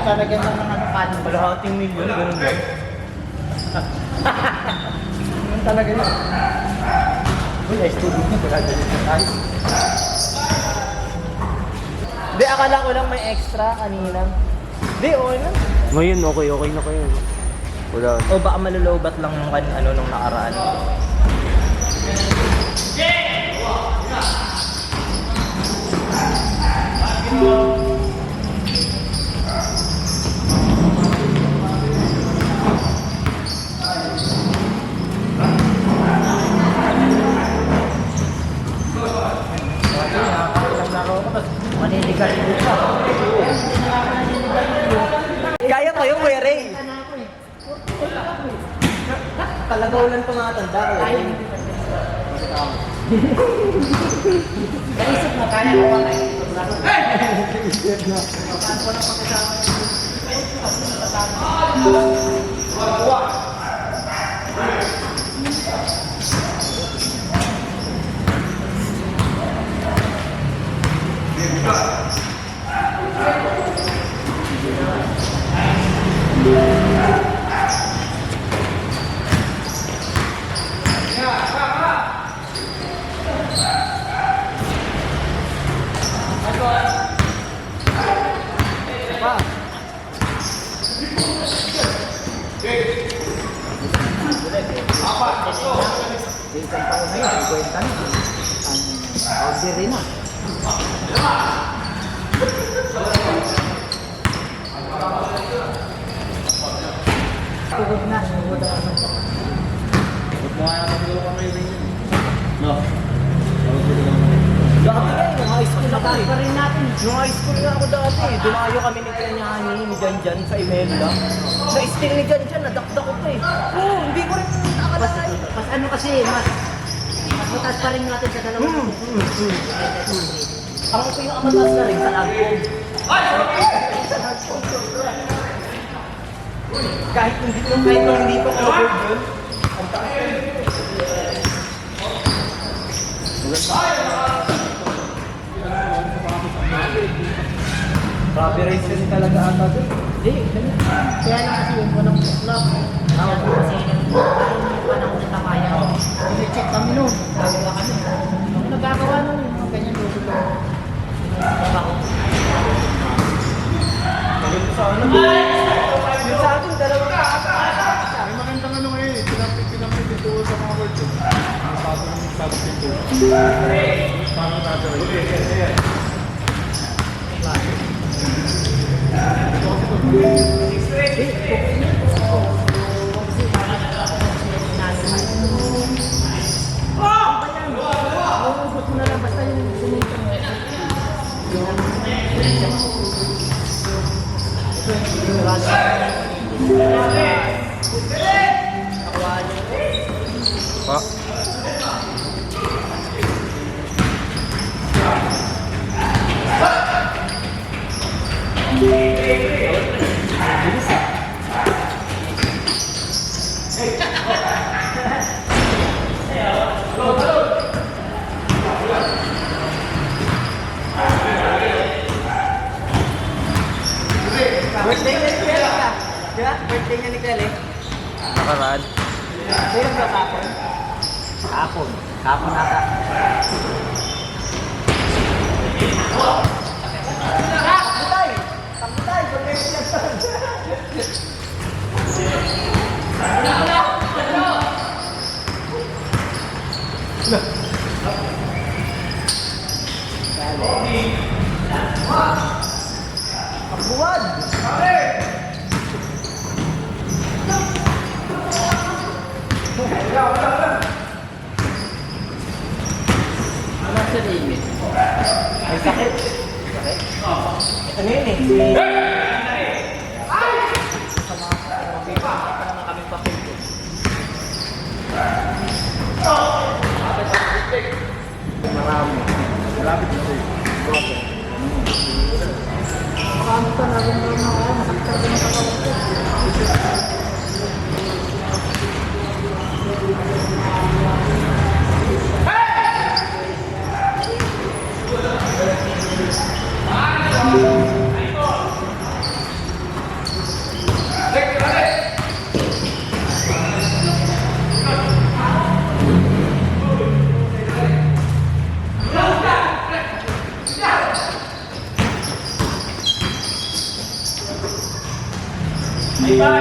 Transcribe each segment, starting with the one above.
Lalagyan lang ng ano, kanin. Kalahating milyon, ganun ba? Ganun talaga yun. Uy, ay student niya, wala dyan yung tayo. Hindi, akala ko lang may extra kanina. Hindi, okay lang. Ngayon, okay na kayo. Wala. O baka malulobat lang nung ano nung nakaraan. Maniligal mo siya. Kaya ko yung Kuya Ray. Kalagawlan pa nga tanda ko. Naisip mo, kaya ko ba naisip na? Naisip na. Paano ko lang pakisama isang taon na yun, 50 na. Ang order rin na. Tugod na, tugod na. Huwag mo nga nakapagod ka kayo rin yun. No. Dati nga, nung high school ako eh. Pa rin natin. Nung high school nga ako dati eh. Dumayo kami ni Kanyani, ni Janjan sa Imelda. Na-steal ni Janjan, nadakdak ko pa eh. Oo, hindi ko rin nakakalakay. Mas ano kasi, mas mataas pa rin natin sa dalawang. Ako ko yung amatas na rin sa lagpong. Kahit hindi pa covered yun. Ang taas. Grabe race kasi talaga ata doon. Hindi, ganyan. Kaya lang kasi yung punong club. Kaya lang kasi yung panahon na tamayan. Check kami nun. Gagawa kami. Yung nagagawa nun, yung ganyan luto. Galing sa ano? Yung sa akin, dalawa ka. May magandang ano ngayon eh. Pinampit ito sa mga words. Masabi ng sabi dito. Parang tatawag. Pa. Birthday niya ni Kelly ka. Di ba? Birthday niya ni Kelly. Nakaraan. Sino ba kapon? Kapon. Kapon ata. Takbutay! Takbutay! Birthday niya Pagbuwad! Ano sa limit? May sakit. Sakit? Ano yun eh? Sa mga kami papel ko. Marami. Malapit na sa'yo. Marami ka na rin naman ako. Masakit ka rin ang katawan ko. Okay,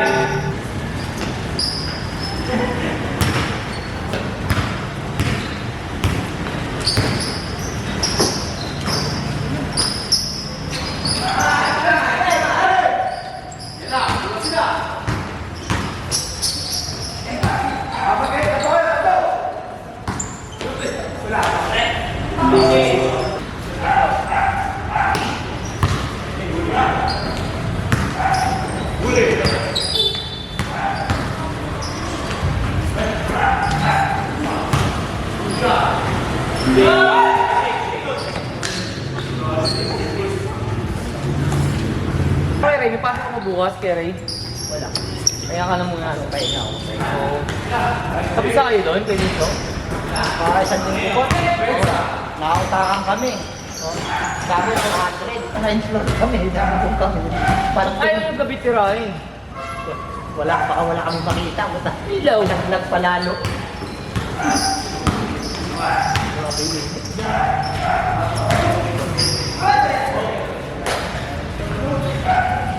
Ray, may pasok mo bukas kay Ray. Wala. Kaya ka na muna, ano, Pahinga ako. So, tapos kayo doon, kay dito? Isang linggo po. Nakautakan kami. Sabi ko 100. Nine floor kami. Nakapong kami. Ay, yung gabi tirahin. Baka wala kami makita. Basta Ilaw. naglag palalo.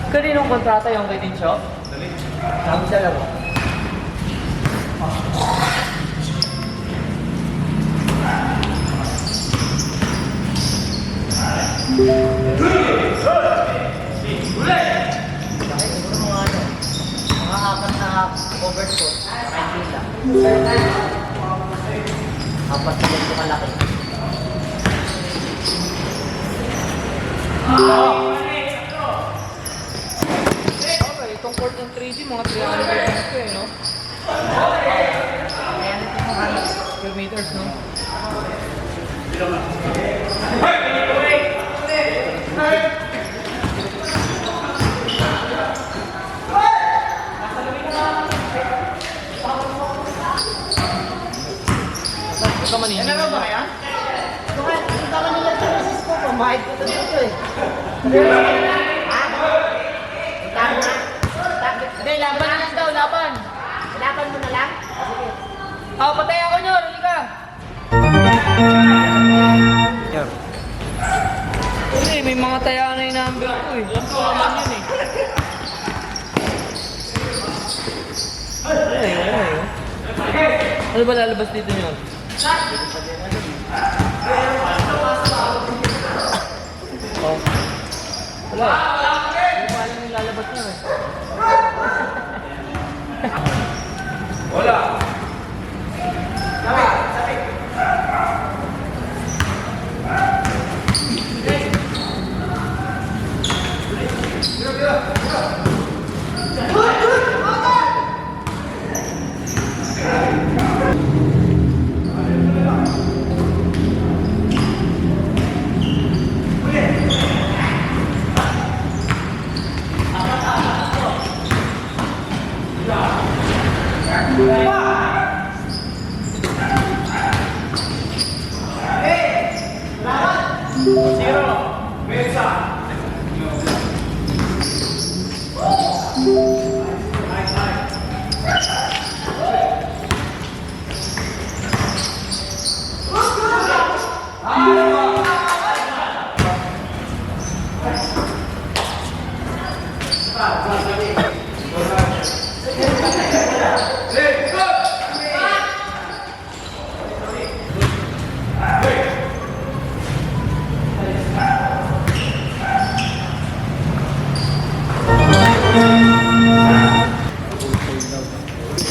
Kaninong kontrata yung kay Tincho? Sabi sa laro. Mga apat na overscore. Saka hindi lang. Apat na ganito kalaki. Okay, itong court ng 3D, mga 300 meters ko eh, no? Ayan ito mga Square meters, no? Ito ka manini. Ano ba kaya? Ito ka nila ito sa Cisco. Pamahid ko ito eh. Hindi, laban na lang daw, laban! Laban mo na lang? Oh, patay ako nyo, huli ka! Hindi, may mga tayaan na yung number ko eh. Alam ko naman yun eh. Ay. Ano ba lalabas dito nyo? Oh. Wala. Hindi pa alam yung lalabas nyo eh. Wala.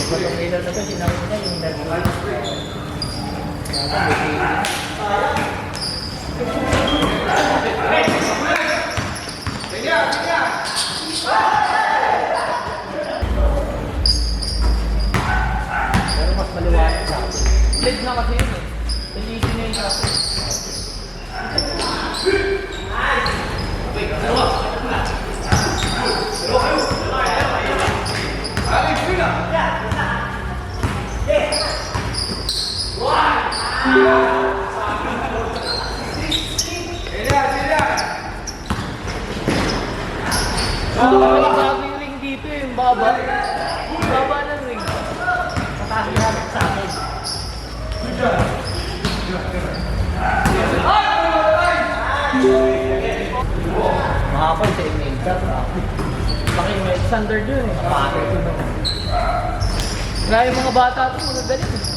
Batong ilaw na ito, sinabi ko na yung nag-iwan. Pero mas maliwanag sa akin. LED na kasi yun eh. LED na yun kasi. Bago yung ring dito eh, yung baba. Yung baba ng ring. Mataas na sa akin. Mahapon sa email ka. Bakit Standard yun eh. Kaya yung mga bata ito, mga galing.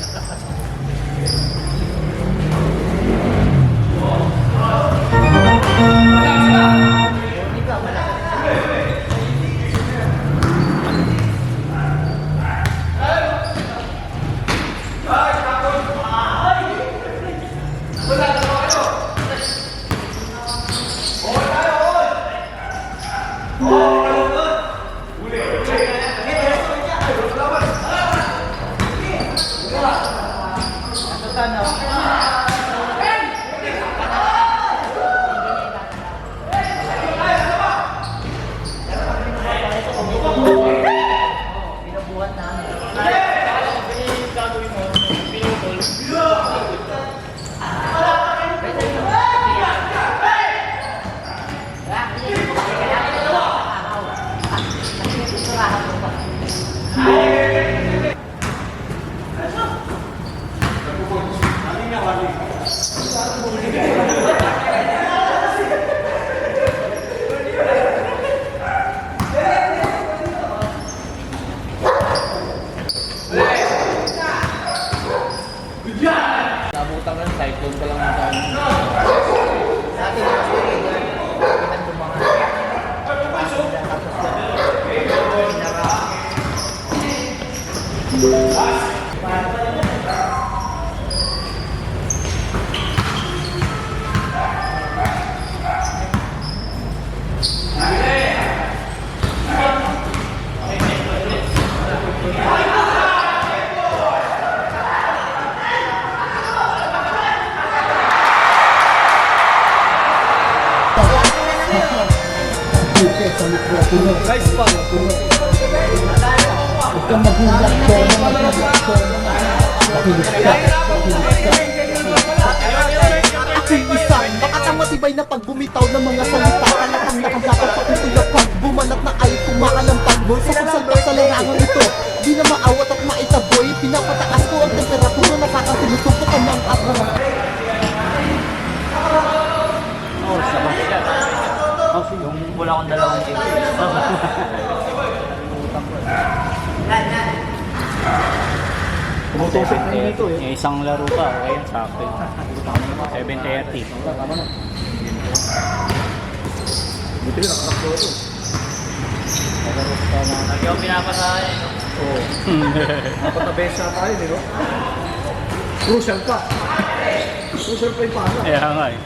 Binubuhat namin. Nabutan ka ng cyclone ka lang ng tayo. Dati na kasi kita lumangan. Guys, pa. Huwag kang magulat ko, aking isang makakamatibay na pagbumitaw ng mga salita. Kalakang nakagapang pagtutulapag, bumanat na ay kumakalampag mo sa pagsalta sa larangan ito. Di na maawat at maitaboy, pinapataas ko ang temperatura, nakakasinusumpok ka ng atras. Oh, sabang siya. Yung wala akong dalawang game. Tumutusok na dito eh. Yung isang laro pa, okay yun, sakto yun. 7:30. Tama na. Buti rin, nakatakbo ito. Lagi ako pinapasahan eh. No? Oo. Napatabesa tayo, di ba? Crucial pa. Crucial pa yung paano. Kaya nga eh.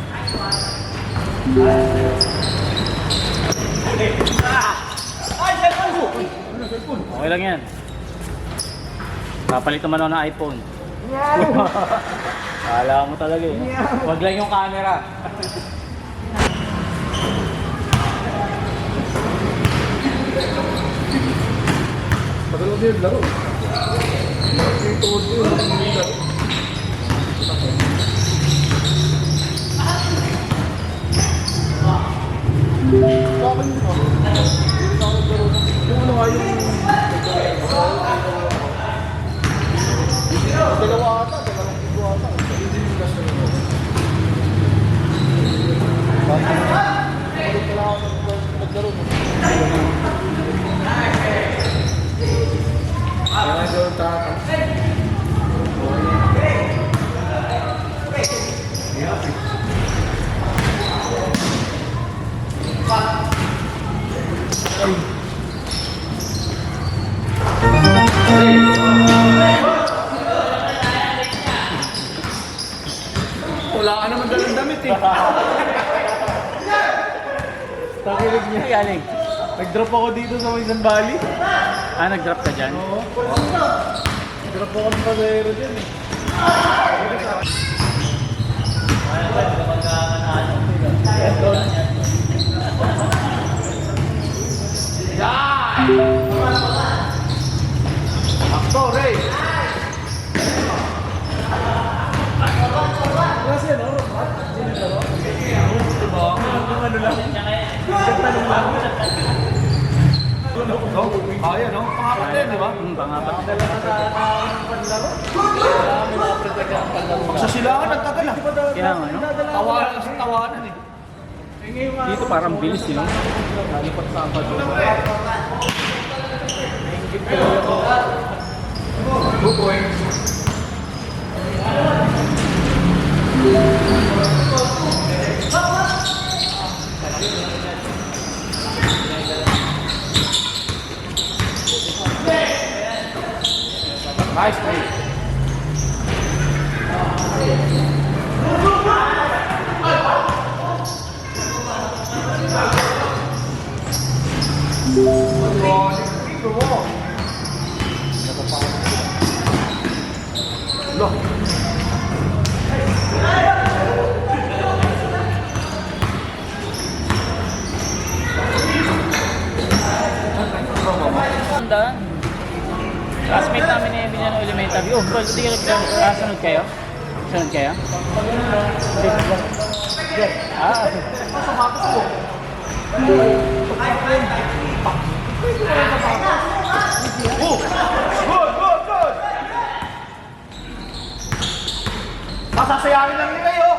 Okay lang yan. Papalit naman ako ng iPhone. Kala mo talaga eh. Wag lang yung camera. Madalo din yung laro. Yung tuwod ko yung laro. Bakit mo ba? Yung ano nga yung... Dalawa ata, dalawang libo ata. Hindi yung gas na yun. Bakit mo? Bakit pala ako naglaro mo? Kaya nga yung tatang. Wala ka naman dalang damit eh. Takilig niya. Galing. Nag-drop ako dito sa Wisan Valley. Ah, nag-drop ka dyan? Oo. Nag-drop ako ng pasahero dyan eh. Akto, Ray! Kasi ano, Romat? Sinigaro? Diba? Yung ano lang? Tanong lang. No? Kaya, no? Pangapat din, di ba? Pangapat. Sa silangan, nagtagal ah. Kaya nga, no? Tawanan sa tawanan eh. Dito parang bilis yun. Nalipat sa Sabado. points. Nice play. Tandaan. Classmate namin ni Emiliano Elementary. Oh, bro, hindi kayo sunod kayo? Sunod kayo? Ah, okay. Masasayangin lang nila yun.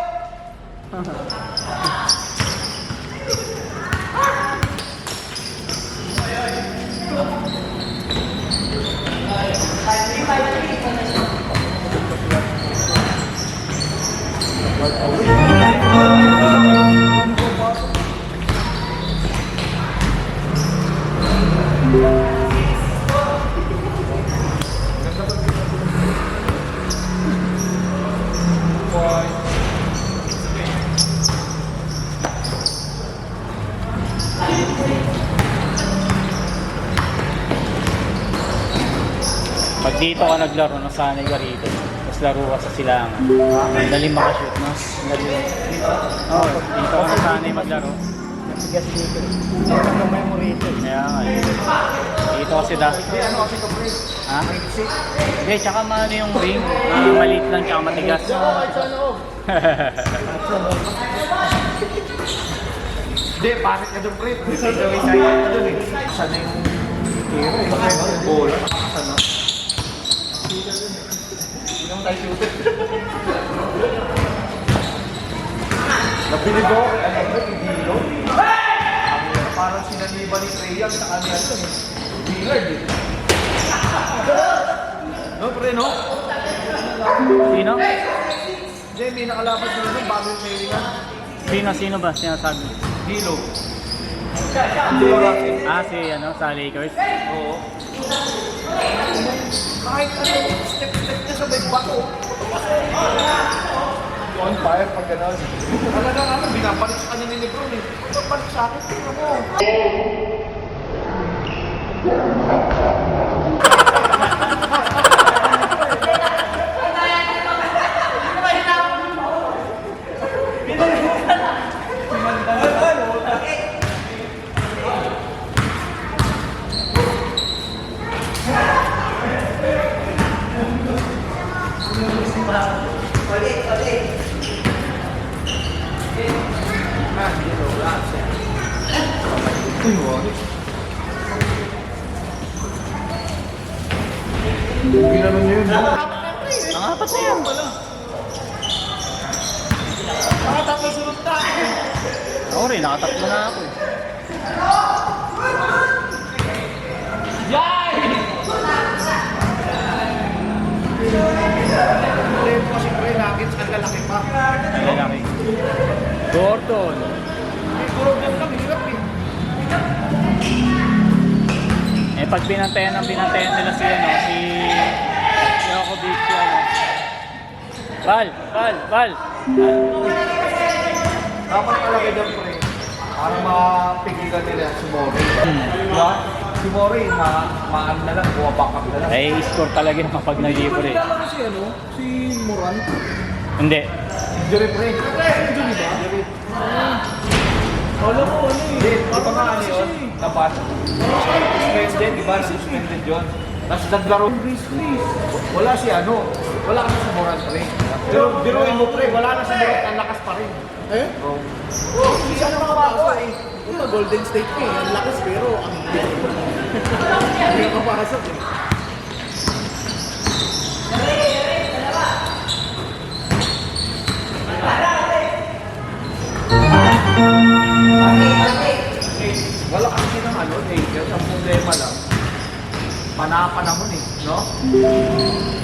Pag dito ka naglaro, nasanay ka rito. Tapos laro ka sa silangan. Dali makashoot, no? Dali. Oo, dito ka nasanay maglaro. Kasi dito. Meron ng memory ito. Kaya nga, dito kasi dati. Ano kasi ito, pre? Ha? Hindi, tsaka maano yung ring. Maliit lang, tsaka matigas. Hindi, bakit ka doon, pre? Ito yung sa'yo ka doon eh. Sana yung tira eh. Baka yung bola. Sana. Hindi naman tayo shooter. Nabilib ako. Alam mo, hindi ilo. Parang sinaniba ni Freya sa kanya ito eh. Billard eh. No, pre, no? Sino? Hindi, may nakalaban sila doon bago yung Freya. Sino ba? Sinasabi? Hilo. Ah, si ano, sa Lakers? Oo. Kahit ano, step-step niya sa may bato. On fire pag gano'n. Talagang ano, binabalik sa kanya ni Lebron eh. Binabalik sa akin, tingnan mo. Ginano niyo yun, no? Ang apat na yan. Nakatatlo sunod na. Ako rin, nakatatlo na ako eh. Hindi po kasi pre, nuggets ang lalaki pa. Lalaki. Gordon. May Gordon lang, hirap eh. Eh pag binantayan nila si ano, si Djokovic si ano. Val. Dapat talaga dyan pre, para mapigilan nila si Mori. Diba? Si Mori, maan na lang, buwabak up na lang. Ay, score talaga naman pag nag-libro eh. Kailangan si ano, si Moran. Hindi. Jerry pre. Jerry ba? Jerry. Alam mo ano eh. Hindi, di ba nga ano yun? Dapat. Suspended, di ba? Suspended yun. Tapos naglaro. Wala si ano. Wala kasi si Moran pre. Pero biruin mo pre, wala na si Moran. Ang lakas pa rin. Eh? Oo. Hindi siya nakapasok eh. Ito, Golden State eh. Ang lakas pero ang hindi nakapasok eh. Wala kasi ng ano, Lakers. Ang problema lang. panahon eh, no?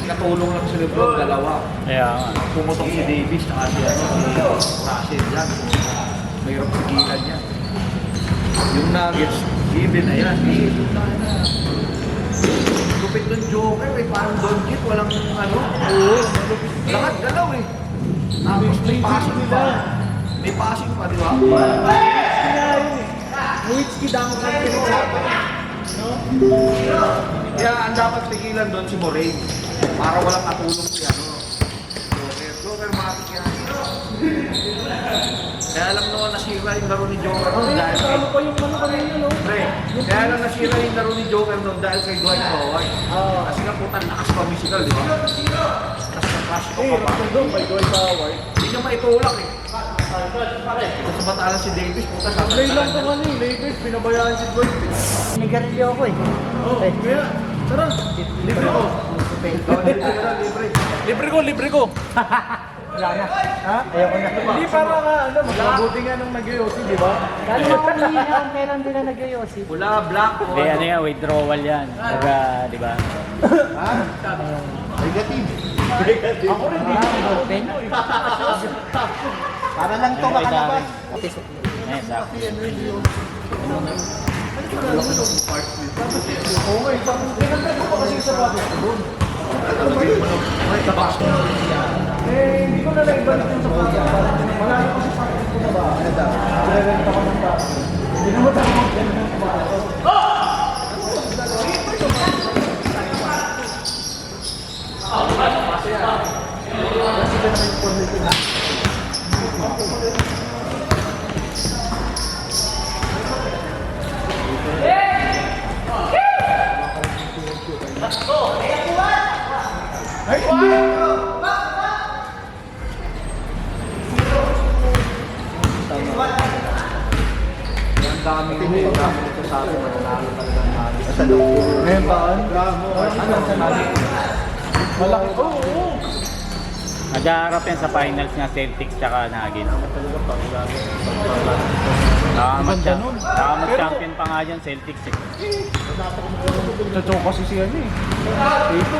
Katulong lang si Lebron, dalawa. Kaya nga. Pumutok si Davis, saka si Russell yan. Mayroong sigilan yan. Yung Nuggets, given na yan. Lupit ng Joker eh, parang Doncic, walang ano. Lahat galaw eh. Tapos may passing pa. May passing pa, di ba? Nowitzki Duncan pinaglaban. Kaya ang dapat pigilan doon si Moraine. Para walang katulong si ano. Joker matik yan. Kaya alam naman nasira yung laro ni Joker noon dahil kay... Ano pa yung ano kanina, no? Pre, kaya lang nasira yung laro ni Joker noon dahil kay Dwight Howard. Kasi nga putan lakas pa musical, di ba? Tapos na-crash ko pa pa. Doon by Dwight Howard. Hindi niya maitulak eh. Tapos matalan si Davis, puta sa Play lang to ano eh, Lakers, pinabayaan si Dwight. Nigarilyo ako eh. Oh, kaya, tara. Libre ko. Libre ko. Wala na. Ha? Ayoko na. Hindi para nga, ano, mabuti nga nung nag-IOC, di ba? Kano ako nangyayari kung kailan din na nag-yosi? Pula, black, o Hindi, ano yan, withdrawal yan. Baga, di ba? Ako rin, Ballpen? Para lang to makalabas. Eh, sakto. Oo nga, isang pinagdag ko pa kasi sa bago ko doon. Hindi ko na naibalik yung sa kanya. Wala na kasi sa akin ko na ba? Pinagdag ko ng bago. Hindi naman tayo mag-ganyan ng bago. ang dami nito sa akin, mananalo talaga ng Nuggets. Ngayon ba? Ano sa Nuggets? Malaki. Oo. Nag-aarap yan sa finals nga Celtics tsaka Nuggets. Champion pa nga dyan, Celtics eh. Chochoke kasi siya eh. Ito.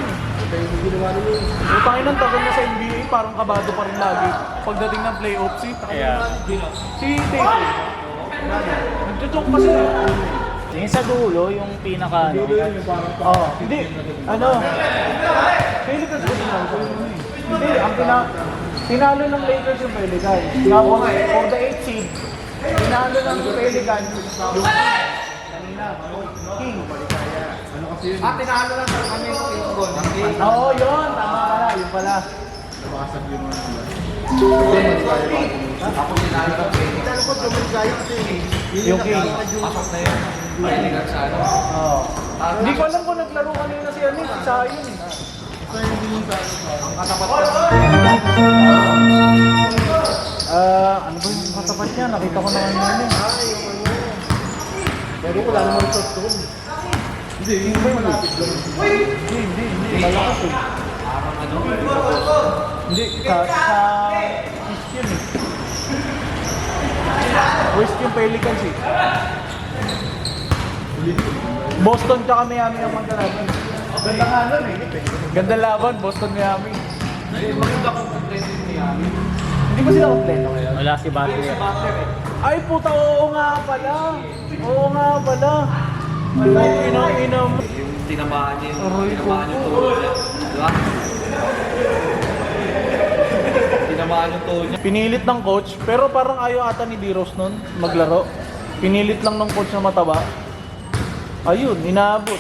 Utangin ng tagal na sa NBA, parang kabado pa rin lagi. Pagdating ng playoffs, Kaya, si Tatum. Nagchochoke kasi. yung sa dulo, yung pinaka ano, Oo. Hindi. Ano? Pelicans ko sinalo. Hindi. Ang tinalo ng Lakers yung Pelicans. Tapos, for the 8th seed, tinalo ng Pelicans yung kanina. King. Tinalo lang sa kanya yung goal ng game. Oo, yun. Tama pala. Yun pala. Ako tinalo ng game. Yung King. Pasok na yun. Paligan sa ano. Oo. Hindi ko alam kung naglaro kanina si Anis. Si Sayon. Ang katapat ko. Ano ba yung katapat niya? Nakita ko na kanina yun. Pero wala naman ito doon. Hindi ba yung malapit lang? Hindi. Malakas eh. Parang ano. Hindi, sa East yun eh. West yung Pelicans eh. Boston tsaka Miami ang magkalaban. Ganda nga nun eh. Ganda laban, Boston Miami. Maganda kung kompleto yung Miami. Hindi ba sila kompleto ngayon? wala si Butler. Butler eh. Ay puta, oo nga pala. Oo nga pala. Inam. Yung tinamaan niya yung Aroy ko. tuhod niya. Diba? Tinamaan yung tuhod niya. Pinilit ng coach, pero parang ayaw ata ni D-Rose nun maglaro. Pinilit lang ng coach na mataba. Ayun, inaabot.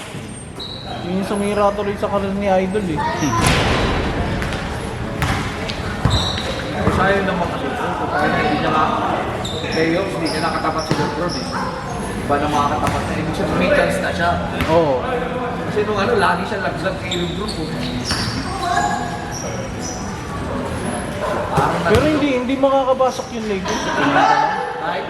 Yun yung sumira tuloy sa karir ni Idol eh. Sayang naman kasi kung tayo na hindi niya playoffs, hindi niya nakatapat si LeBron eh. Iba na makakatapat na, ibig sabihin may chance na siya. Oo. Kasi nung ano, lagi siya laglag kay LeBron po. Pero hindi makakabasok yung Lakers. Kahit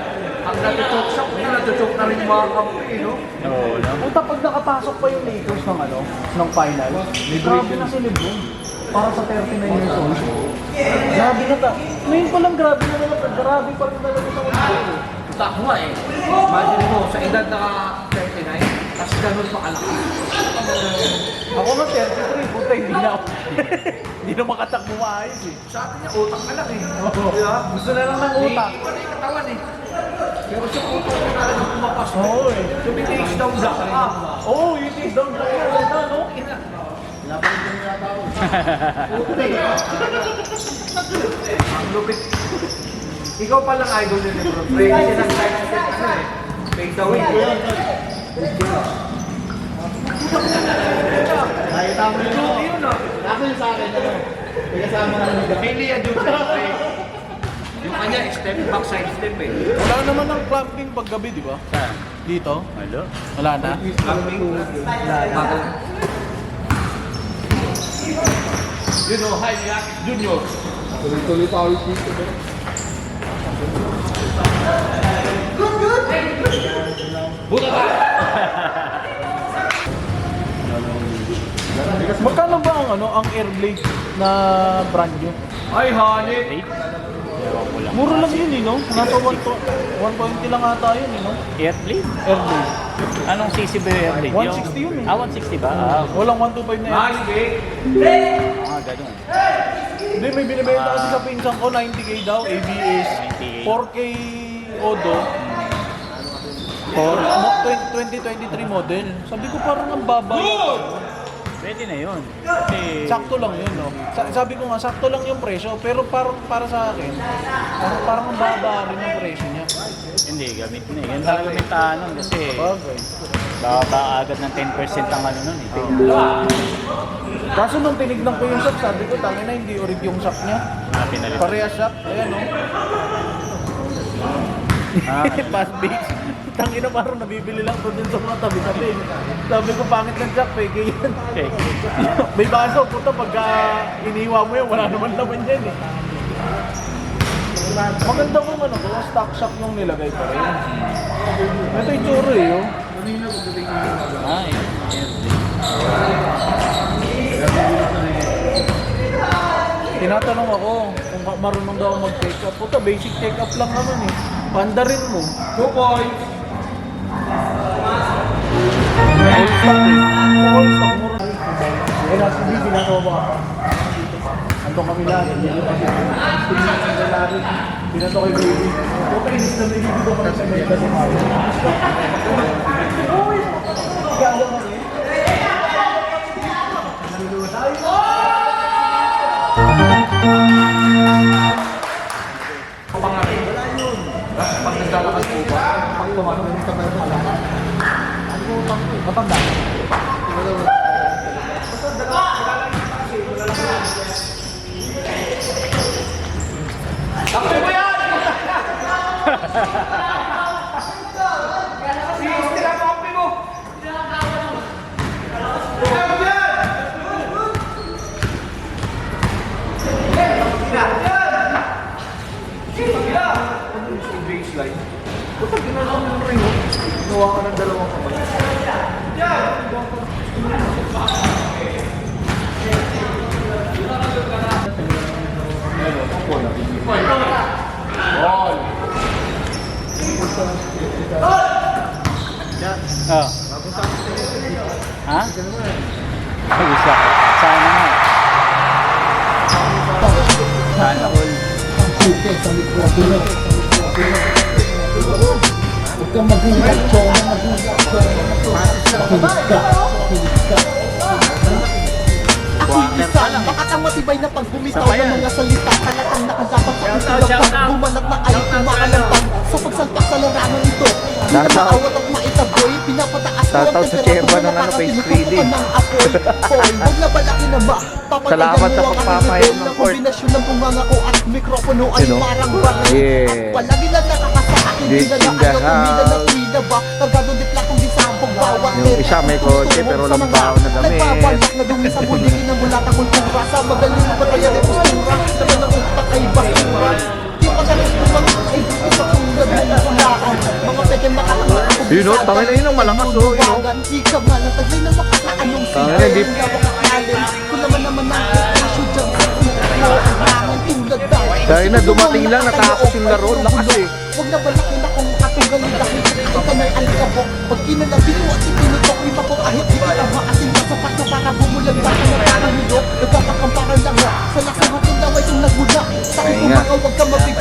pag natuchok siya, kung natuchok na rin yung mga kampi, no? Oo, no? Puta, pag nakapasok pa yung Lakers ng final, grabe na si LeBron. Para sa 39 years old. Grabe na ta. Ngayon pa lang grabe na naman. Grabe pa rin talaga sa LeBron. Puta ako nga eh. Imagine mo, sa edad na 39, tapos Tapos ganun pa kalaki. Ako nga 33, puta, hindi na ako. Hindi na makatakbo maayos eh. Sa atin niya, utak ka lang eh. Di ba? Gusto na lang ng utak. Iba na yung katawan eh. Pero sa utak ko talaga pumapas. Oo eh. Tumitiis daw black up. Oo, yun is down black na, no? Ang lupit. Ikaw palang idol ni Lebron. Pre, kasi nag-like ano eh. Fade away. Nakita mo yun. Yun ah. Ako yung sa akin, ano? May kasama na nila. Mainly yan yung pre. Yung kanya, step back, side step eh. Wala naman ng clamping paggabi, di ba? Saan? Dito? Hello? Wala na? Camping. Bago. You know, hi, Miyakis Junior. Tuloy-tuloy pa ulit dito. Buta ka! Magkano ba ang ang Airblade na brand new? Ay, honey! Late? Ewan ko lang. Muro lang yun, no? Nasa 120 lang ata yun, no? Airblade? Airblade. Anong CC ba yung Airblade? 160 yun eh. Ah, 160 ba? Ah, Walang 125 na yan. Nice, babe! ganun. Hindi, may binibenta kasi sa pinsan ko, 90k daw, ABS, 98. 4k Odo, 2023 model. Sabi ko parang ang baba. Pwede na yun. Kasi, Sakto lang yun, no? Sabi ko nga, sakto lang yung presyo, pero para sa akin, parang ang baba rin ang presyo niya. hindi, gamit na eh. Yan talaga may tanong kasi Bagay. baka agad ng 10% ang ano nun eh. Kaso nung tinignan ko yung shop, sabi ko, tangin na, hindi orig yung shop niya. Pinalit. Parehas shop, ayan, no? Fast beats. Tangin na parang nabibili lang to dun sa mga tabi-tabi. Sabi ko, pangit ng jack, peke yan. Okay. May baso, puta, pagka iniwa mo yan, wala naman laman yan eh. Maganda kung kung stock shop yung nilagay pa rin. Ito yung tsura eh, oh. Ah, yun. Tinatanong ako kung marunong daw ako mag-check up. Puta, basic check up lang naman eh. Panda rin mo. 2 points! All stock eh. All stock, mura. Eh, nasa hindi, ginagawa ba ka? Andong kami lang. Binato kay baby. Puta, inis na baby ko kami sa mega si Mario. Gala mo eh. Pangarin. Pag naglalakad po ba? Pag tumano ng kamay mo alam. Matanda. Takbo mo yan! Sige, ang kape mo! Baseline. Puta, ginagawa mo ng ring, oh. Gawa ka ng dalawang kamay. Ball. Oh. Ha? Ay, isa. Sana nga. Sana all. Suke sa mikropono. Huwag kang magulat, chong. Makinig ka. Isa, bakit ang matibay na pag bumitaw ng mga salita talatang nakadapat sa utulak bumanat na ay kumakalampag sa pagsalpak sa larangan ito. Di na maawat at maitaboy, pinapataas mo ang temperatura na para tinututukan ng apoy. Hoy, huwag na balaki na ba? Salamat sa pagpapahayag ng ng court. kombinasyon ng bumangako at mikropono ay You know? parang baril. Yeah. At palagi na nakakasa akin, di This na in the ayaw, umila na house. tuwida ba? Nagdadundit lang kung di sabog bawat Yung isa may kotse pero lambaw na damit. nagbabalak na dumi sa buligin ng mula na kultura sa magaling na batayan ay postura naman ang utak ay basura di magaling ng mga ay isa tulad ng kulaan mga peke makatangat Yun, no? Tangin na yun ang malakas, oh, yun, no? ikaw nga lang taglay na makasaanong Tangin na, di- kung naman ang issue dyan sa ulo ang hangin tulad daw Dahil na dumating lang, natapos yung laro, lakas eh. Huwag na balaki na kung makatunggal yung lahi ito na alikabok pag kinalabi mo at itinutok Di pa po kahit di kita maasin na sapat na para bumulag pa ka na parang nilok. Nagkakakamparan lang na sa lasang hatong laway kong nagmula. Sa akin Kaya nga. kumakaw, wag ka mabigay.